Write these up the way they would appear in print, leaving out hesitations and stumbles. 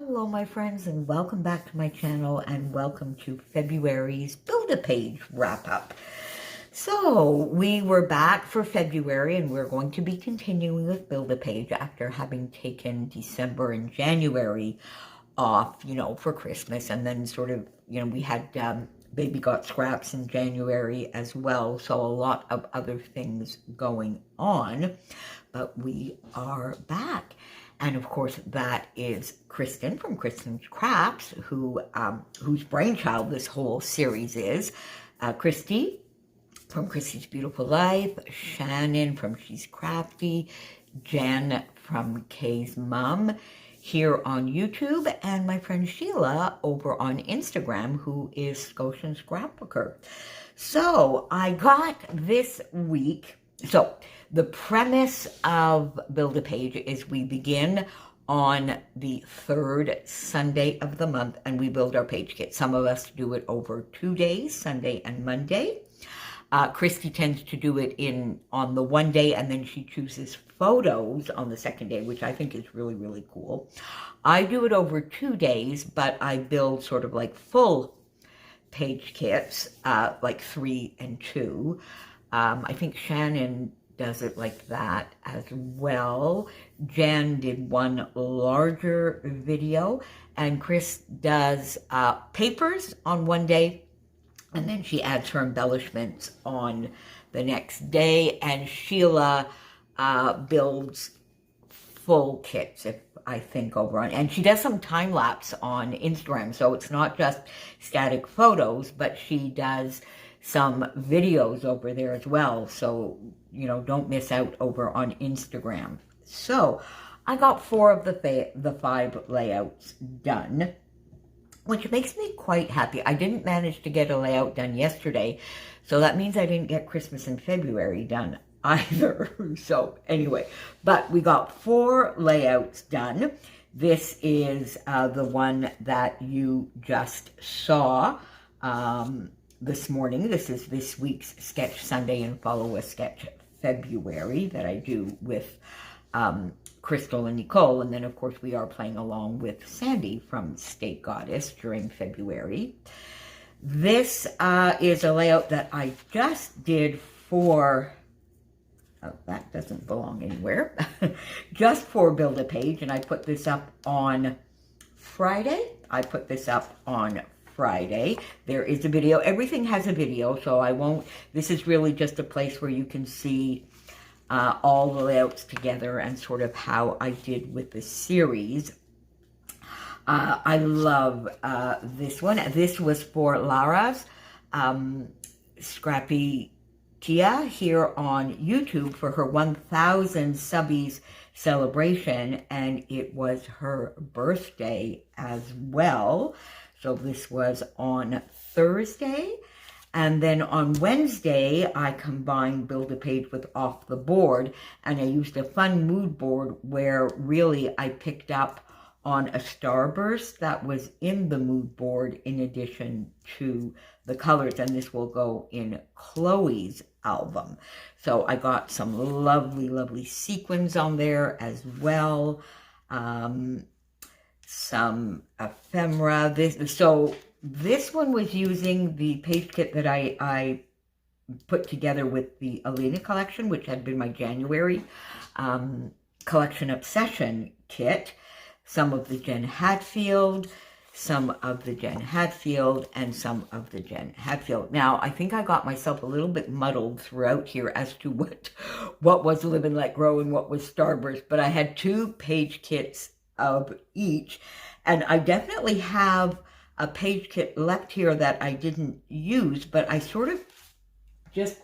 Hello my friends, and welcome back to my channel, and welcome to February's Build-A-Page wrap-up. So we were back for February, and we're going to be continuing with Build-A-Page after having taken December and January off, for Christmas, and then sort of, we had Baby Got Scraps in January as well, so a lot of other things going on, but we are back. And of course, that is Kristen from Kristen's Crafts, whose brainchild this whole series is. Christy from Christy's Beautiful Life, Shannon from She's Crafty, Jen from Kay's Mom here on YouTube, and my friend Sheila over on Instagram, who is Scotian Scrapbooker. So I got this week, the premise of Build-A-Page is we begin on the third Sunday of the month and we build our page kit. Some of us do it over 2 days, Sunday and Monday. Christy tends to do it on the one day, and then she chooses photos on the second day, which I think is really, really cool. I do it over 2 days, but I build sort of like full page kits, like 3 and 2. I think Shannon does it like that as well. Jen did one larger video, and Chris does papers on one day, and then she adds her embellishments on the next day, and Sheila builds full kits, I think, over on, and she does some time lapse on Instagram, so it's not just static photos, but she does some videos over there as well, so don't miss out over on Instagram. So I got 4 of the 5 layouts done, which makes me quite happy. I didn't manage to get a layout done yesterday, so that means I didn't get Christmas in February done either. So anyway, but we got 4 layouts done. This is the one that you just saw this morning. This is this week's Sketch Sunday and Follow a Sketch February that I do with Crystal and Nicole, and then of course we are playing along with Sandy from State Goddess during February. This is a layout that I just did for, oh, that doesn't belong anywhere, just for Build-A-Page, and I put this up on Friday. There is a video. Everything has a video, so I won't, this is really just a place where you can see all the layouts together and sort of how I did with the series. I love this one. This was for Lara's Scrappy Tia here on YouTube for her 1,000 subbies celebration, and it was her birthday as well. So this was on Thursday. And then on Wednesday, I combined Build-A-Page with Off the Board, and I used a fun mood board where really I picked up on a starburst that was in the mood board in addition to the colors, and this will go in Chloe's album. So I got some lovely, lovely sequins on there as well. Some ephemera. This one was using the page kit that I put together with the Alina collection, which had been my January collection obsession kit. Some of the Jen Hatfield, some of the Jen Hatfield, and some of the Jen Hatfield. Now, I think I got myself a little bit muddled throughout here as to what was Live and Let Grow and what was Starburst, but I had 2 page kits of each, and I definitely have a page kit left here that I didn't use, but I sort of just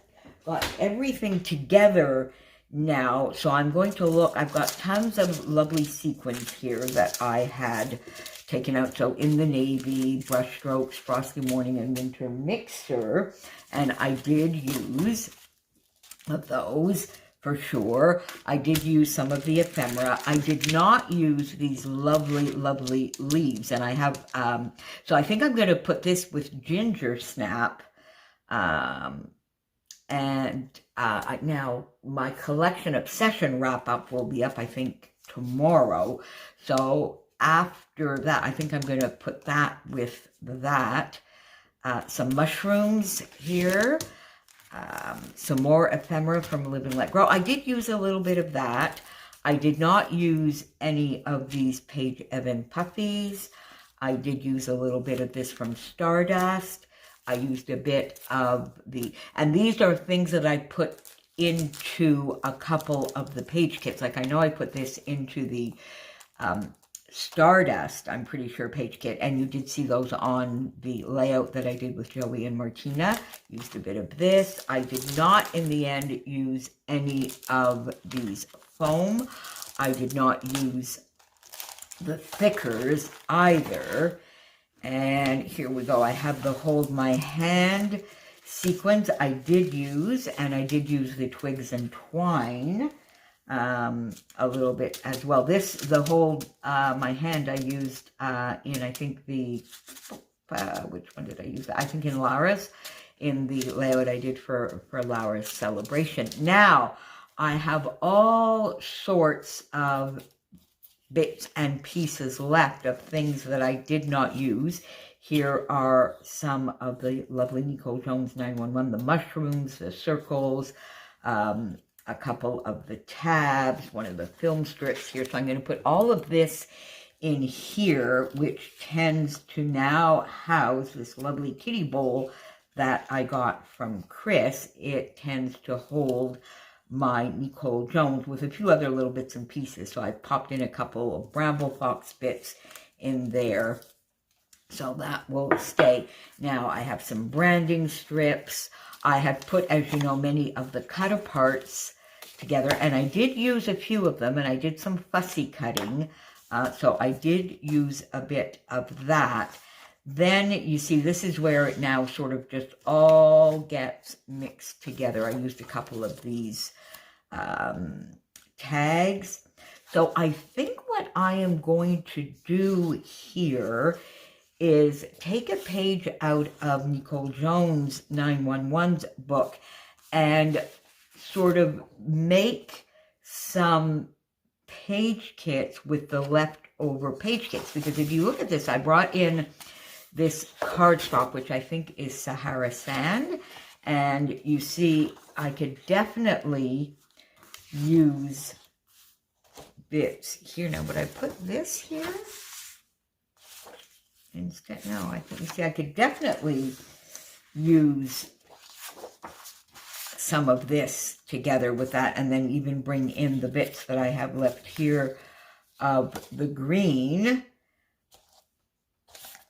got everything together now. So I'm going to look, I've got tons of lovely sequins here that I had taken out. So in the navy, brushstrokes, frosty morning and winter mixer, and I did use those for sure. I did use some of the ephemera. I did not use these lovely, lovely leaves. And I have, so I think I'm going to put this with Ginger Snap. Now my collection obsession wrap up will be up, I think, tomorrow. So after that, I think I'm going to put that with that. Some mushrooms here. Some more ephemera from Live and Let Grow. I did use a little bit of that. I did not use any of these Paige Evan puffies. I did use a little bit of this from Stardust. I used a bit of and these are things that I put into a couple of the page kits. Like I know I put this into the Stardust, I'm pretty sure, page kit, and you did see those on the layout that I did with Joey and Martina. Used a bit of this. I did not in the end use any of these foam. I did not use the thickers either. And here we go. I have the Hold My Hand sequins I did use, and I did use the Twigs and Twine a little bit as well. The Hold My Hand I used in, I think the, which one did I use? I think in Laura's, in the layout I did for Laura's celebration. Now, I have all sorts of bits and pieces left of things that I did not use. Here are some of the lovely NicoleJones911, the mushrooms, the circles, a couple of the tabs, one of the film strips here. So I'm going to put all of this in here, which tends to now house this lovely kitty bowl that I got from Chris. It tends to hold my Nicole Jones with a few other little bits and pieces. So I popped in a couple of Bramble Fox bits in there. So that will stay. Now I have some branding strips. I have put, as you know, many of the cut-aparts together, and I did use a few of them, and I did some fussy cutting, so I did use a bit of that. Then, you see, this is where it now sort of just all gets mixed together. I used a couple of these tags. So I think what I am going to do here is take a page out of Nicole Jones911's book and sort of make some page kits with the leftover page kits. Because if you look at this, I brought in this cardstock, which I think is Sahara Sand. And you see, I could definitely use bits here. Now, would I put this here? Instead, no, I think, you see, I could definitely use some of this together with that, and then even bring in the bits that I have left here of the green,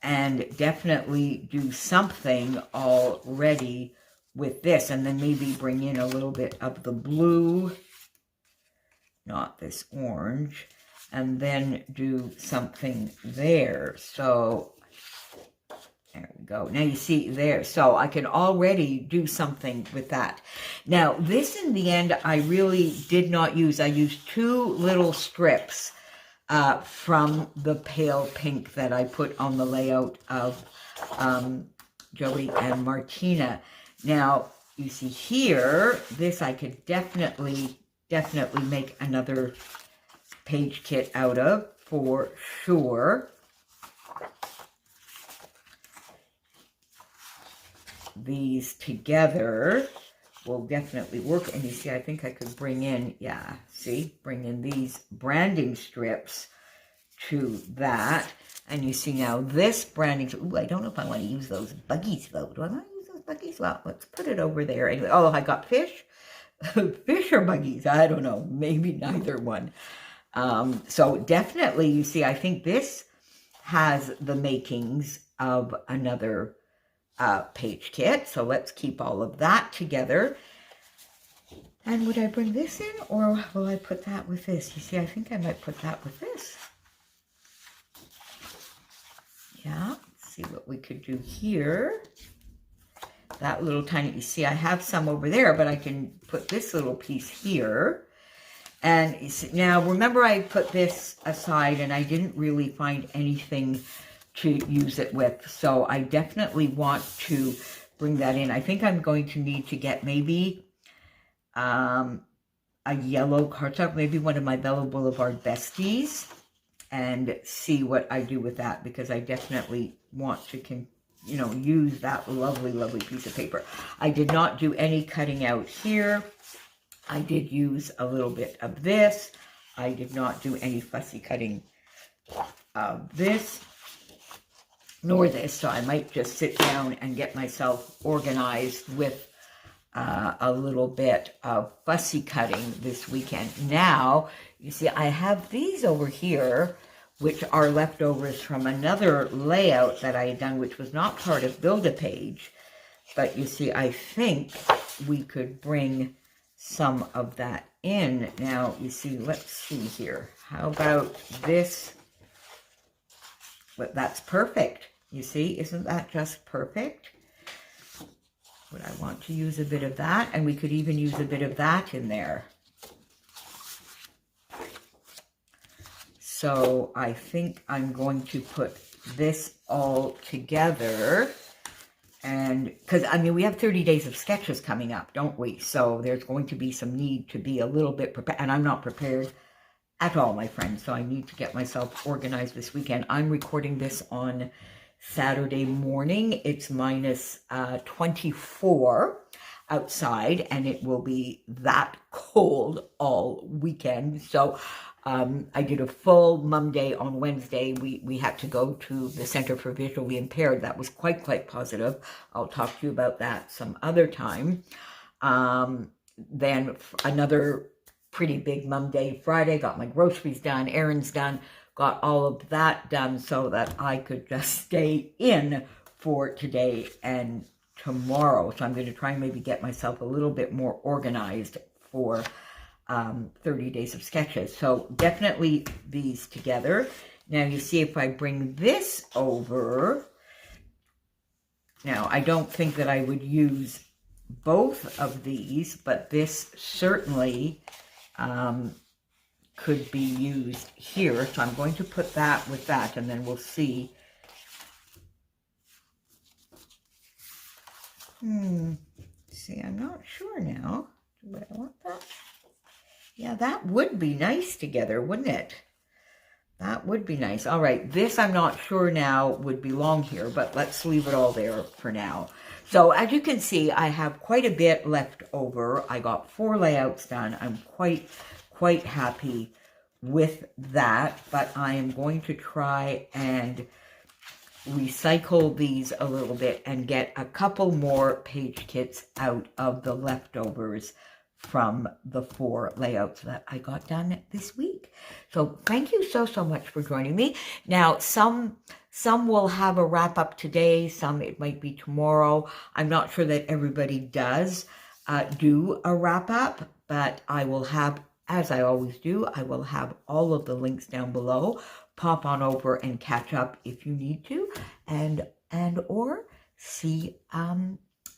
and definitely do something already with this, and then maybe bring in a little bit of the blue, not this orange, and then do something there. So there we go. Now you see there. So I can already do something with that. Now this in the end, I really did not use. I used two little strips from the pale pink that I put on the layout of Joey and Martina. Now you see here, this I could definitely make another page kit out of for sure. These together will definitely work. And you see, I think I could bring in, yeah, see, bring in these branding strips to that. And you see now this branding, ooh, I don't know if I want to use those buggies though. Do I want to use those buggies? Well, let's put it over there. Anyway, oh, I got fish. Fish or buggies? I don't know. Maybe neither one. So definitely, you see, I think this has the makings of another page kit. So let's keep all of that together. And would I bring this in, or will I put that with this? You see, I think I might put that with this. Yeah, let's see what we could do here. That little tiny, you see, I have some over there, but I can put this little piece here. And now, remember, I put this aside and I didn't really find anything to use it with. So I definitely want to bring that in. I think I'm going to need to get maybe a yellow cardstock, maybe one of my Bella Boulevard besties, and see what I do with that, because I definitely want to use that lovely, lovely piece of paper. I did not do any cutting out here. I did use a little bit of this. I did not do any fussy cutting of this, nor this, so I might just sit down and get myself organized with a little bit of fussy cutting this weekend. Now, you see, I have these over here, which are leftovers from another layout that I had done, which was not part of Build-A-Page. But you see, I think we could bring some of that in. Now, you see, let's see here. How about this? But that's perfect. You see, isn't that just perfect? Would I want to use a bit of that? And we could even use a bit of that in there. So I think I'm going to put this all together. And because, I mean, we have 30 days of sketches coming up, don't we? So there's going to be some need to be a little bit prepared. And I'm not prepared at all, my friends. So I need to get myself organized this weekend. I'm recording this on Saturday morning. It's minus 24 outside, and it will be that cold all weekend. So I did a full mum day on Wednesday. We had to go to the Center for Visually Impaired. That was quite positive. I'll talk to you about that some other time. Then another pretty big mum day Friday. Got my groceries done, errands done, got all of that done so that I could just stay in for today and tomorrow. So I'm going to try and maybe get myself a little bit more organized for 30 days of sketches. So definitely these together. Now you see, if I bring this over, now I don't think that I would use both of these, but this certainly could be used here. So I'm going to put that with that, and then we'll see. See, I'm not sure now. Do I want that? Yeah, that would be nice together, wouldn't it? That would be nice. All right, this I'm not sure now would belong here, but let's leave it all there for now. So as you can see, I have quite a bit left over. I got 4 layouts done. I'm quite happy with that, but I am going to try and recycle these a little bit and get a couple more page kits out of the leftovers from the 4 layouts that I got done this week. So thank you so much for joining me. Now, some will have a wrap up today, some it might be tomorrow. I'm not sure that everybody does do a wrap up, but I will have, as I always do, I will have all of the links down below. Pop on over and catch up if you need to, and or see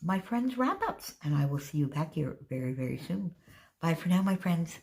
my friends' wrap-ups. And I will see you back here very soon. Bye for now, my friends.